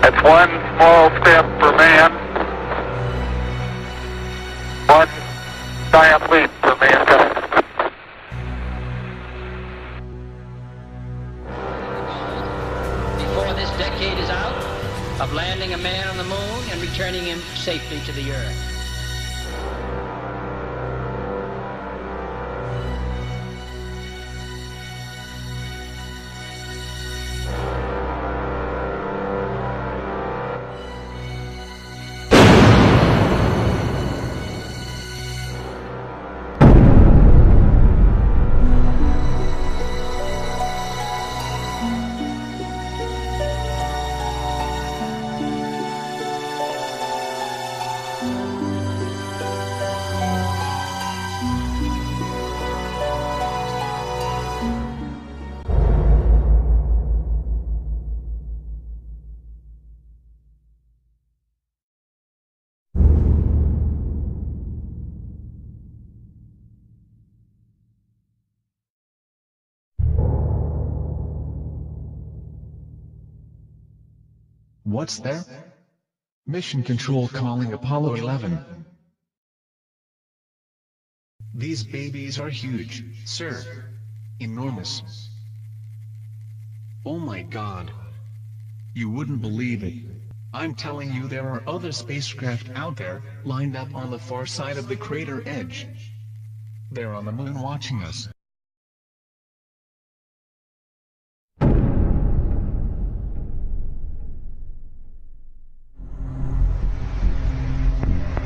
That's one small step for man, one giant leap for mankind. Before this decade is out, of landing a man on the moon and returning him safely to the Earth. What's there? Mission Control calling Apollo 11. These babies are huge, sir. Enormous. Oh my God. You wouldn't believe it. I'm telling you, there are other spacecraft out there, lined up on the far side of the crater edge. They're on the moon watching us.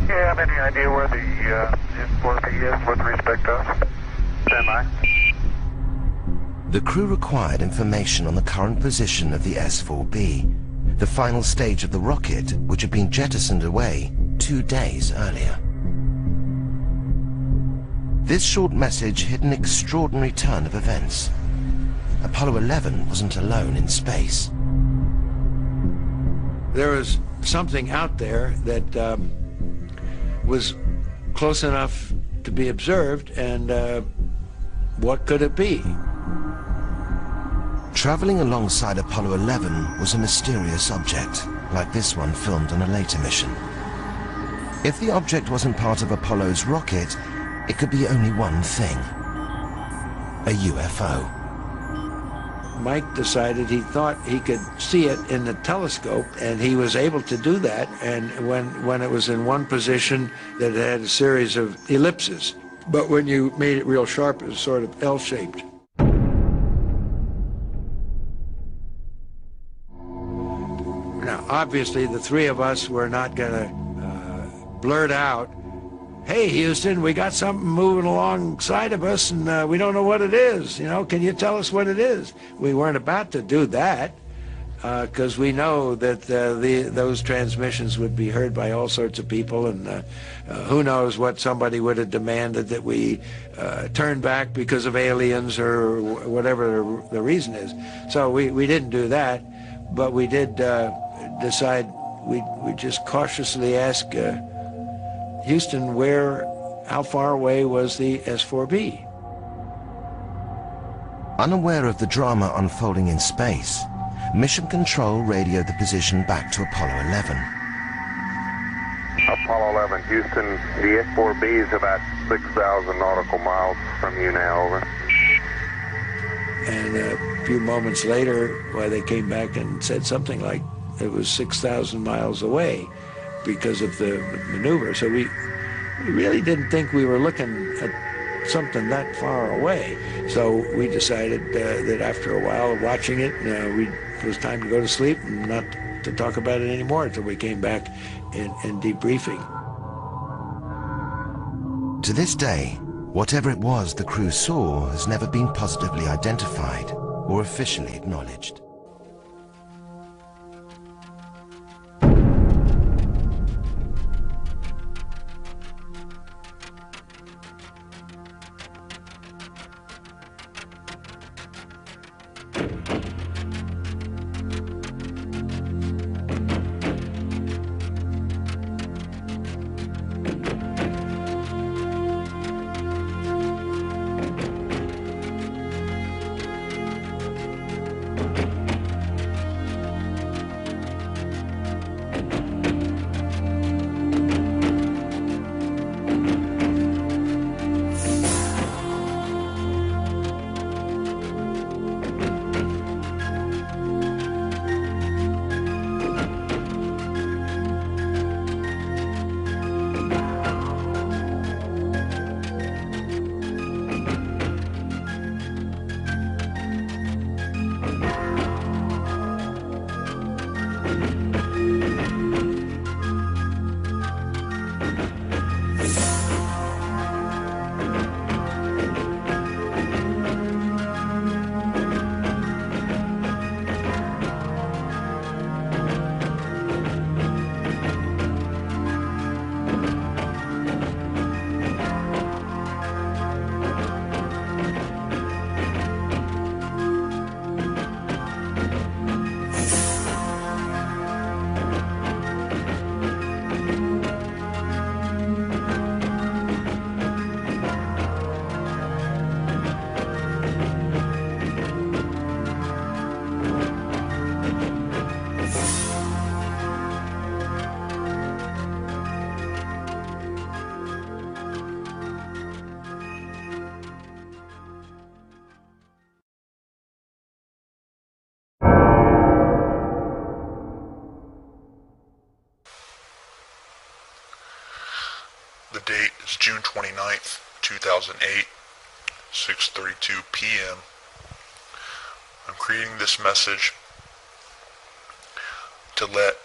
Do you have any idea where the S4B is with respect to us? Stand by. The crew required information on the current position of the S4B, the final stage of the rocket which had been jettisoned away 2 days earlier. This short message hit an extraordinary turn of events. Apollo 11 wasn't alone in space. There was something out there that was close enough to be observed, and what could it be? Traveling alongside Apollo 11 was a mysterious object, like this one filmed on a later mission. If the object wasn't part of Apollo's rocket, it could be only one thing: a UFO. Mike decided he thought he could see it in the telescope, and he was able to do that. And when it was in one position, that it had a series of ellipses. But when you made it real sharp, it was sort of L-shaped. Now, obviously, the three of us were not going to blurt out, "Hey, Houston, we got something moving alongside of us, and we don't know what it is. You know, can you tell us what it is?" We weren't about to do that, because we know that those transmissions would be heard by all sorts of people, and who knows what somebody would have demanded that we turn back because of aliens or whatever the reason is. So we didn't do that, but we did decide we'd just cautiously ask Houston, how far away was the S4B? Unaware of the drama unfolding in space, Mission Control radioed the position back to Apollo 11. Apollo 11, Houston, the S4B is about 6,000 nautical miles from you now, over. And a few moments later, they came back and said something like it was 6,000 miles away because of the maneuver. So we really didn't think we were looking at something that far away. So we decided that after a while of watching it, it was time to go to sleep and not to talk about it anymore until we came back in debriefing. To this day, whatever it was the crew saw has never been positively identified or officially acknowledged. It's June 29th, 2008, 6:32 p.m. I'm creating this message to let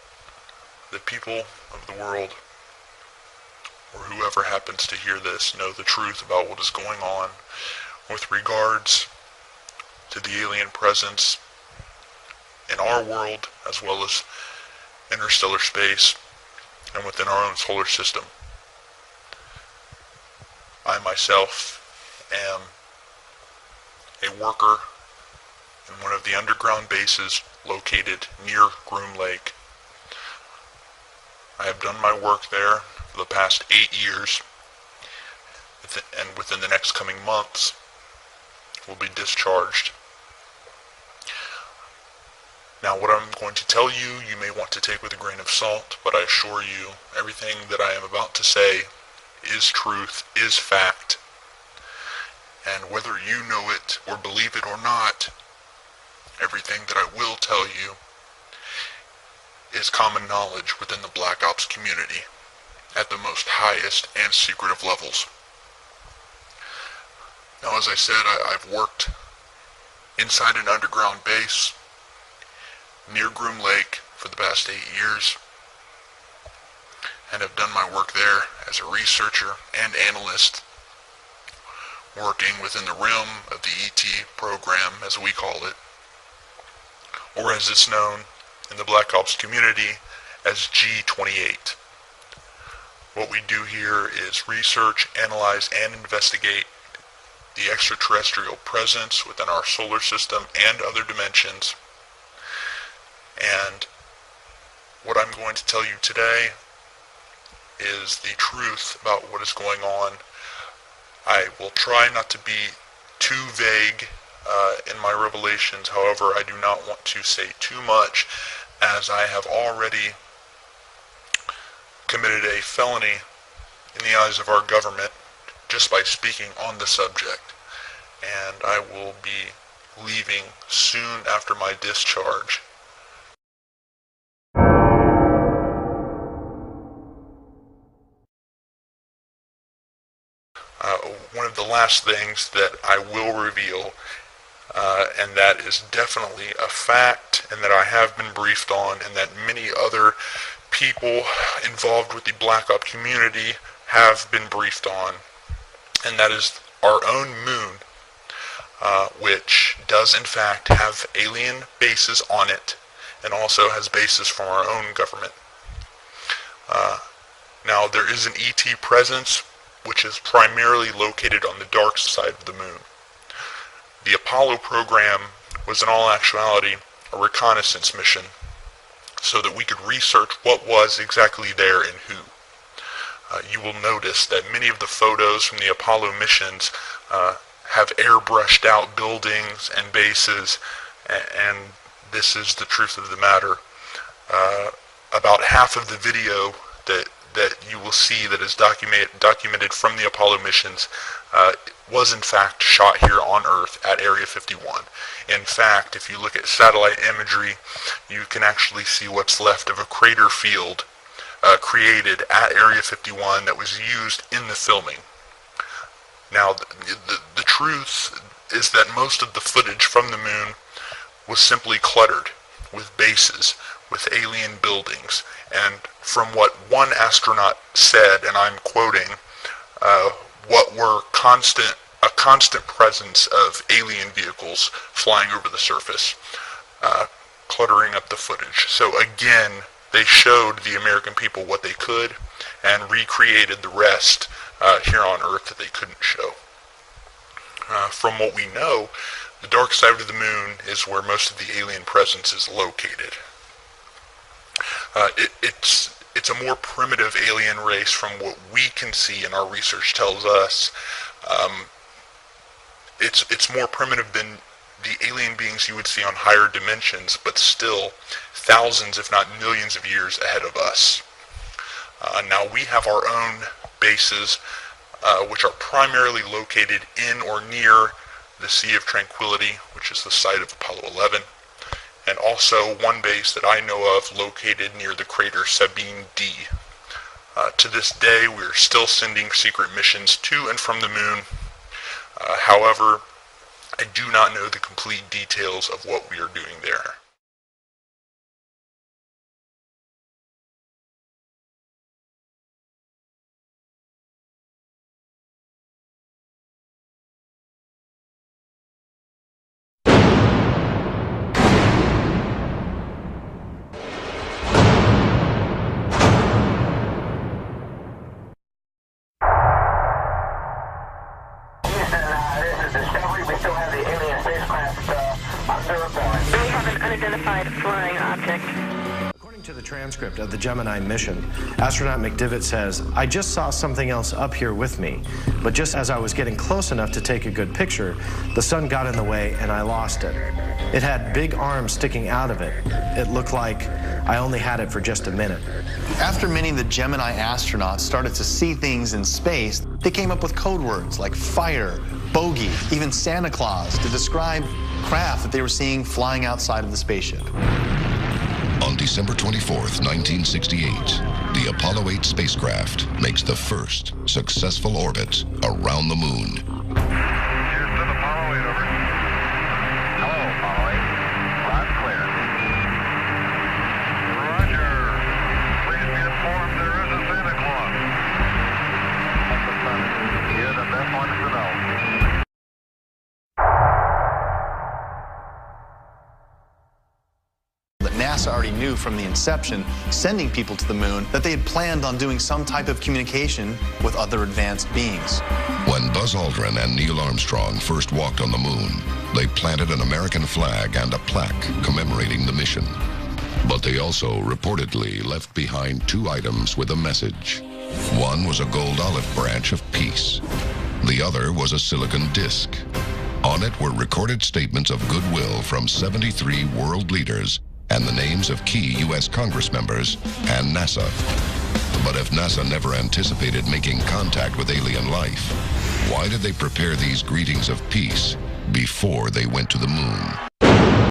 the people of the world, or whoever happens to hear this, know the truth about what is going on with regards to the alien presence in our world, as well as interstellar space and within our own solar system. I myself am a worker in one of the underground bases located near Groom Lake. I have done my work there for the past 8 years, and within the next coming months will be discharged. Now, what I'm going to tell you, you may want to take with a grain of salt, but I assure you, everything that I am about to say is truth, is fact. And whether you know it or believe it or not, everything that I will tell you is common knowledge within the Black Ops community at the most highest and secretive levels. Now, as I said, I've worked inside an underground base near Groom Lake for the past 8 years, and have done my work there as a researcher and analyst, working within the realm of the ET program, as we call it, or as it's known in the Black Ops community as G28. What we do here is research, analyze, and investigate the extraterrestrial presence within our solar system and other dimensions. And what I'm going to tell you today is the truth about what is going on. I will try not to be too vague in my revelations. However, I do not want to say too much, as I have already committed a felony in the eyes of our government just by speaking on the subject. And I will be leaving soon after my discharge. One of the last things that I will reveal, and that is definitely a fact, and that I have been briefed on, and that many other people involved with the Black Ops community have been briefed on, and that is our own moon, which does in fact have alien bases on it, and also has bases from our own government. Now, there is an ET presence which is primarily located on the dark side of the moon. The Apollo program was in all actuality a reconnaissance mission, so that we could research what was exactly there and who. You will notice that many of the photos from the Apollo missions have airbrushed out buildings and bases, and this is the truth of the matter. About half of the video that you will see that is documented from the Apollo missions was in fact shot here on Earth at Area 51. In fact, if you look at satellite imagery, you can actually see what's left of a crater field created at Area 51 that was used in the filming. Now, the truth is that most of the footage from the moon was simply cluttered with bases, with alien buildings, and from what one astronaut said, and I'm quoting, what were a constant presence of alien vehicles flying over the surface, cluttering up the footage. So again, they showed the American people what they could, and recreated the rest here on Earth that they couldn't show. From what we know, the dark side of the moon is where most of the alien presence is located. It's a more primitive alien race from what we can see, and our research tells us. It's more primitive than the alien beings you would see on higher dimensions, but still thousands, if not millions of years ahead of us. Now, we have our own bases, which are primarily located in or near the Sea of Tranquility, which is the site of Apollo 11. And also one base that I know of located near the crater Sabine D. To this day, we're still sending secret missions to and from the moon. However, I do not know the complete details of what we are doing there. Unidentified flying object. According to the transcript of the Gemini mission, astronaut McDivitt says, "I just saw something else up here with me, but just as I was getting close enough to take a good picture, the sun got in the way and I lost it. It had big arms sticking out of it. It looked like I only had it for just a minute." After many of the Gemini astronauts started to see things in space, they came up with code words like fire, bogey, even Santa Claus to describe craft that they were seeing flying outside of the spaceship. On December 24th, 1968, the Apollo 8 spacecraft makes the first successful orbit around the moon. Houston, Apollo 8, over. Hello, Apollo 8. Loud and clear. Roger. Please be informed there is a Santa Claus. That's the sun. You're the best ones to know. NASA already knew from the inception, sending people to the moon, that they had planned on doing some type of communication with other advanced beings. When Buzz Aldrin and Neil Armstrong first walked on the moon, they planted an American flag and a plaque commemorating the mission. But they also reportedly left behind two items with a message. One was a gold olive branch of peace. The other was a silicon disc. On it were recorded statements of goodwill from 73 world leaders and the names of key U.S. Congress members and NASA. But if NASA never anticipated making contact with alien life, why did they prepare these greetings of peace before they went to the moon?